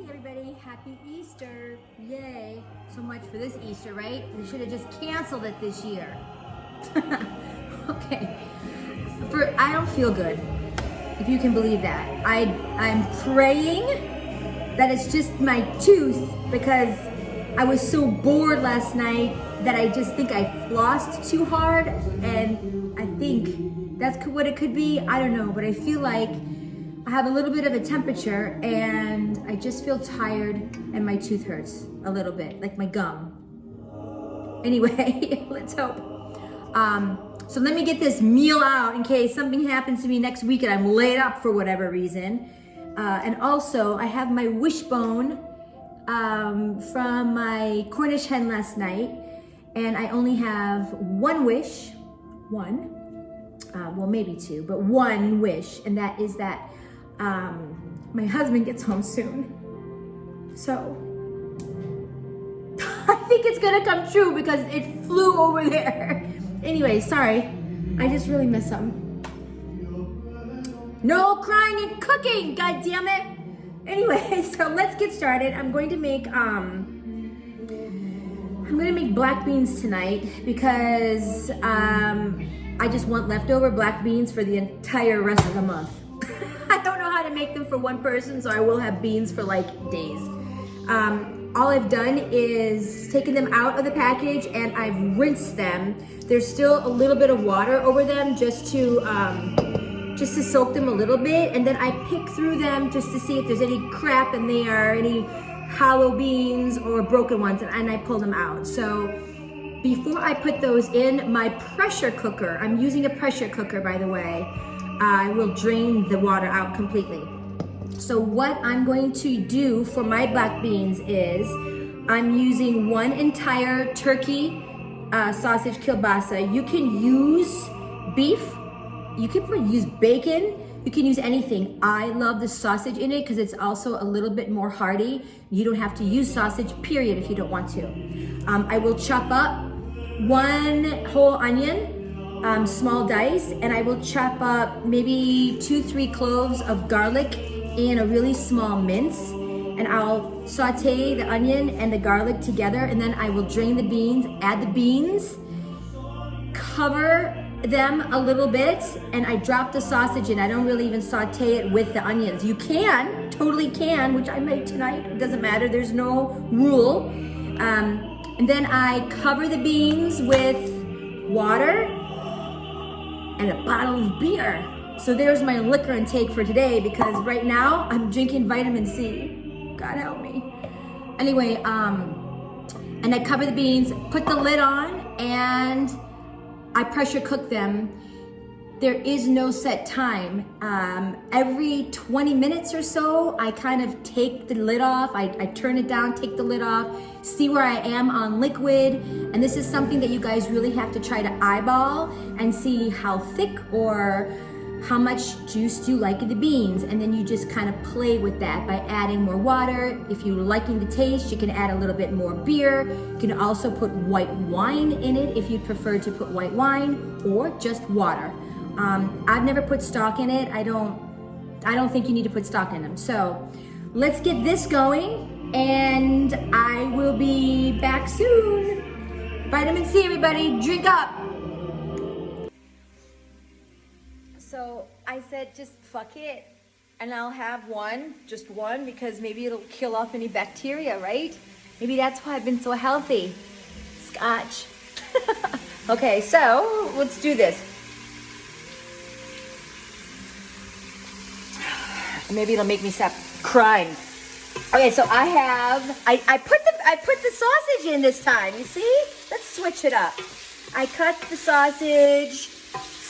everybody, happy Easter. Yay. So much for this Easter, right? We should have just canceled it this year. Okay. I don't feel good, if you can believe that. I'm praying that it's just my tooth because I was so bored last night that I just think I flossed too hard, and I think that's what it could be. I don't know, but I feel like I have a little bit of a temperature and I just feel tired and my tooth hurts a little bit, like my gum. Anyway, let's hope. So let me get this meal out in case something happens to me next week and I'm laid up for whatever reason. And also, I have my wishbone from my Cornish hen last night, and I only have one wish, well maybe two, but one wish, and that is that my husband gets home soon. So I think it's gonna come true because it flew over there. Anyway, sorry, I just really miss him. No crying and cooking, god damn it. Anyway, so let's get started. I'm going to make black beans tonight because I just want leftover black beans for the entire rest of the month. I don't know how to make them for one person, so I will have beans for like days. All I've done is taken them out of the package and I've rinsed them. There's still a little bit of water over them just to soak them a little bit, and then I pick through them just to see if there's any crap in there, any hollow beans or broken ones, and I pull them out. So before I put those in my pressure cooker, I'm using a pressure cooker by the way, I will drain the water out completely. So what I'm going to do for my black beans is I'm using one entire turkey sausage kielbasa. You can use beef, you can use bacon, you can use anything. I love the sausage in it because it's also a little bit more hearty. You don't have to use sausage, period, if you don't want to. I will chop up one whole onion, small dice, and I will chop up maybe 2-3 cloves of garlic in a really small mince, and I'll saute the onion and the garlic together, and then I will drain the beans, add the beans, cover them a little bit, and I drop the sausage in. I don't really even saute it with the onions. You can, totally can, which I made tonight. It doesn't matter, there's no rule. And then I cover the beans with water and a bottle of beer. So there's my liquor intake for today because right now I'm drinking vitamin C. God help me. Anyway, and I cover the beans, put the lid on, and I pressure cook them. There is no set time. Every 20 minutes or so, I kind of take the lid off. I turn it down, take the lid off, see where I am on liquid. And this is something that you guys really have to try to eyeball and see how thick or how much juice do you like in the beans, and then you just kind of play with that by adding more water. If you're liking the taste, you can add a little bit more beer. You can also put white wine in it if you prefer to put white wine, or just water. I've never put stock in it. I don't think you need to put stock in them. So let's get this going, and I will be back soon. Vitamin C, everybody, drink up. So I said, just fuck it, and I'll have one, just one, because maybe it'll kill off any bacteria, right? Maybe that's why I've been so healthy. Scotch. Okay, so let's do this. Maybe it'll make me stop crying. Okay, so I put the sausage in this time. You see? Let's switch it up. I cut the sausage.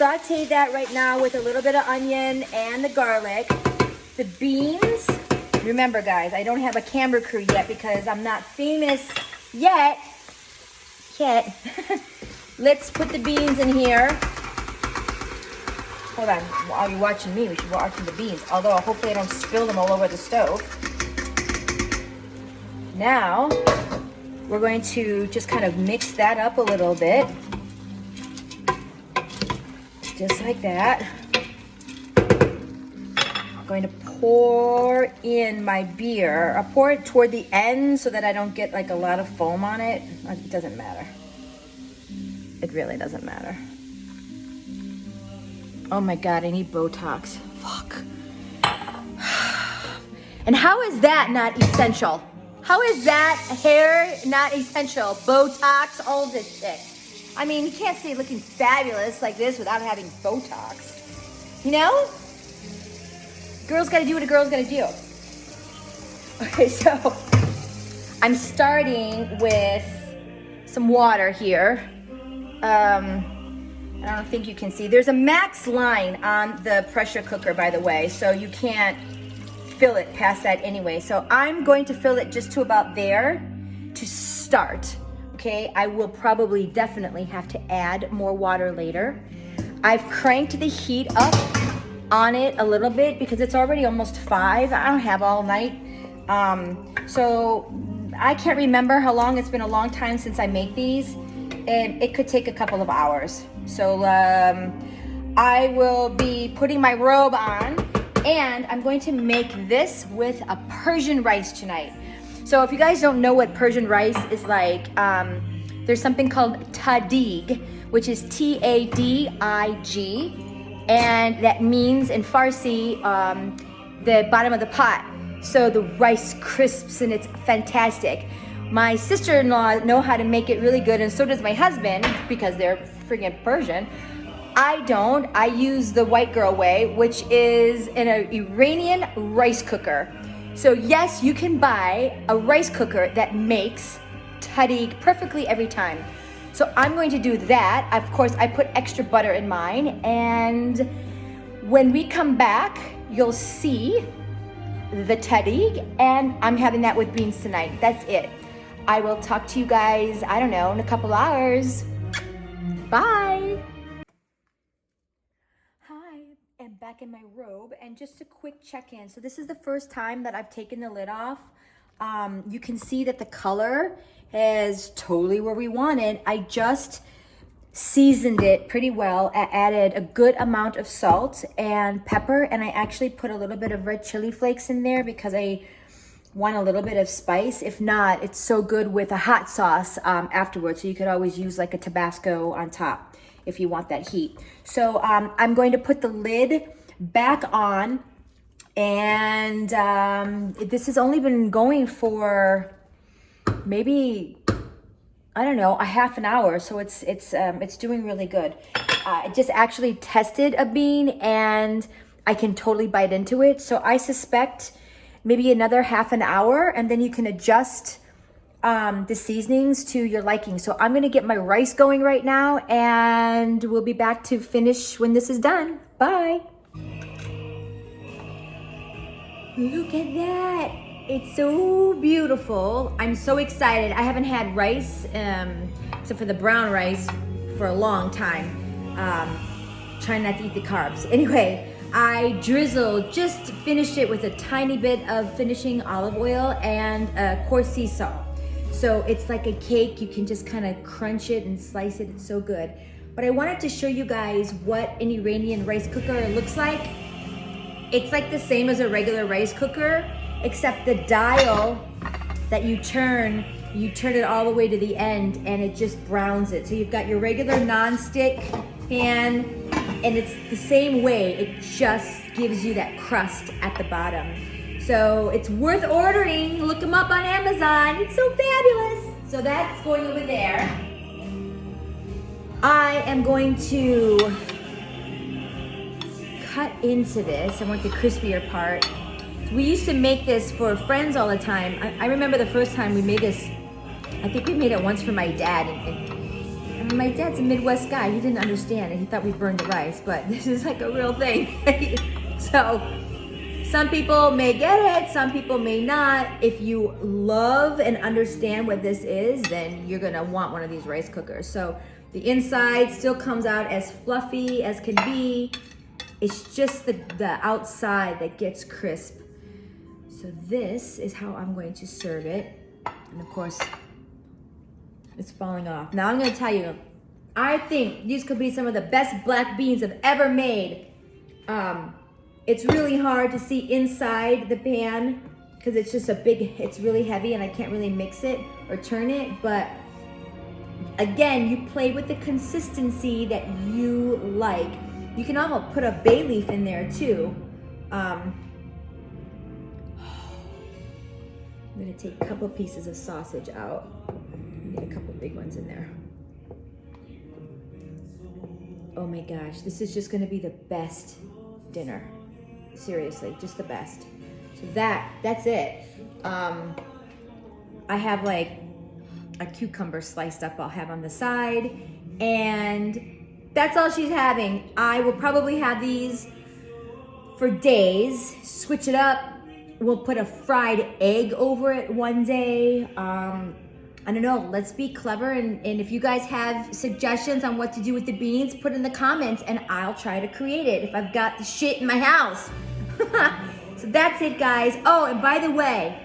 Saute that right now with a little bit of onion and the garlic. The beans, remember guys, I don't have a camera crew yet because I'm not famous yet. Let's put the beans in here. Hold on, while you're watching me, we should be watching the beans. Although hopefully I don't spill them all over the stove. Now, we're going to just kind of mix that up a little bit. Just like that. I'm going to pour in my beer. I pour it toward the end so that I don't get like a lot of foam on it. It doesn't matter. It really doesn't matter. Oh my God, I need Botox. Fuck. And how is that not essential? How is that hair not essential? Botox, all this shit. I mean, you can't stay looking fabulous like this without having Botox. You know? Girl's gotta do what a girl's gotta do. Okay, so I'm starting with some water here. I don't think you can see. There's a max line on the pressure cooker, by the way, so you can't fill it past that anyway. So I'm going to fill it just to about there to start. Okay, I will probably definitely have to add more water later. I've cranked the heat up on it a little bit because it's already almost 5. I don't have all night. So I can't remember how long. It's been a long time since I make these, and it could take a couple of hours. So I will be putting my robe on, and I'm going to make this with a Persian rice tonight. So if you guys don't know what Persian rice is like, there's something called tadig, which is Tadig, and that means in Farsi, the bottom of the pot. So the rice crisps and it's fantastic. My sister-in-law know how to make it really good, and so does my husband because they're freaking Persian. I don't. I use the white girl way, which is in an Iranian rice cooker. So yes, you can buy a rice cooker that makes tadig perfectly every time. So I'm going to do that. Of course, I put extra butter in mine, and when we come back, you'll see the tadig, and I'm having that with beans tonight. That's it. I will talk to you guys, I don't know, in a couple hours. Bye. Hi, I'm back in my robe, and just a quick check-in. So this is the first time that I've taken the lid off. You can see that the color is totally where we want it. I just seasoned it pretty well. I added a good amount of salt and pepper, and I actually put a little bit of red chili flakes in there because I want a little bit of spice. If not, it's so good with a hot sauce afterwards. So you could always use like a Tabasco on top if you want that heat. So I'm going to put the lid back on, and this has only been going for maybe, I don't know, a half an hour. So it's doing really good. I just actually tested a bean, and I can totally bite into it. So I suspect maybe another half an hour, and then you can adjust the seasonings to your liking. So I'm gonna get my rice going right now, and we'll be back to finish when this is done. Bye. Look at that. It's so beautiful. I'm so excited. I haven't had rice, except for the brown rice, for a long time. Trying not to eat the carbs. Anyway, I just finished it with a tiny bit of finishing olive oil and a coarse sea salt. So it's like a cake. You can just kind of crunch it and slice it. It's so good. But I wanted to show you guys what an Iranian rice cooker looks like. It's like the same as a regular rice cooker, except the dial that you turn it all the way to the end, and it just browns it. So you've got your regular non-stick pan, and it's the same way. It just gives you that crust at the bottom. So it's worth ordering. Look them up on Amazon. It's so fabulous. So that's going over there. I am going to cut into this. I want the crispier part. We used to make this for friends all the time. I remember the first time we made this, I think we made it once for my dad. And my dad's a Midwest guy. He didn't understand it. He thought we burned the rice, but this is like a real thing. So some people may get it, some people may not. If you love and understand what this is, then you're gonna want one of these rice cookers. So the inside still comes out as fluffy as can be. It's just the outside that gets crisp. So this is how I'm going to serve it. And of course, it's falling off. Now I'm gonna tell you, I think these could be some of the best black beans I've ever made. It's really hard to see inside the pan because it's just it's really heavy and I can't really mix it or turn it. But again, you play with the consistency that you like. You can almost put a bay leaf in there too. I'm gonna take a couple pieces of sausage out. Get a couple big ones in there. Oh my gosh, this is just gonna be the best dinner. Seriously, just the best. So that's it. I have like a cucumber sliced up I'll have on the side, and that's all she's having. I will probably have these for days, switch it up. We'll put a fried egg over it one day. I don't know, let's be clever, and if you guys have suggestions on what to do with the beans, put in the comments and I'll try to create it if I've got the shit in my house. So that's it, guys. Oh, and by the way,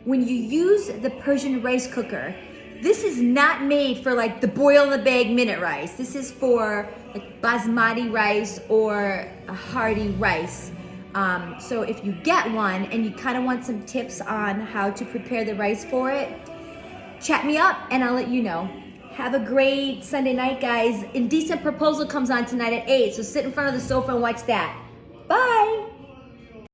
when you use the Persian rice cooker, this is not made for like the boil in the bag minute rice. This is for like basmati rice or a hearty rice. So if you get one and you kind of want some tips on how to prepare the rice for it, chat me up and I'll let you know. Have a great Sunday night, guys. Indecent Proposal comes on tonight at 8, so sit in front of the sofa and watch that. Bye.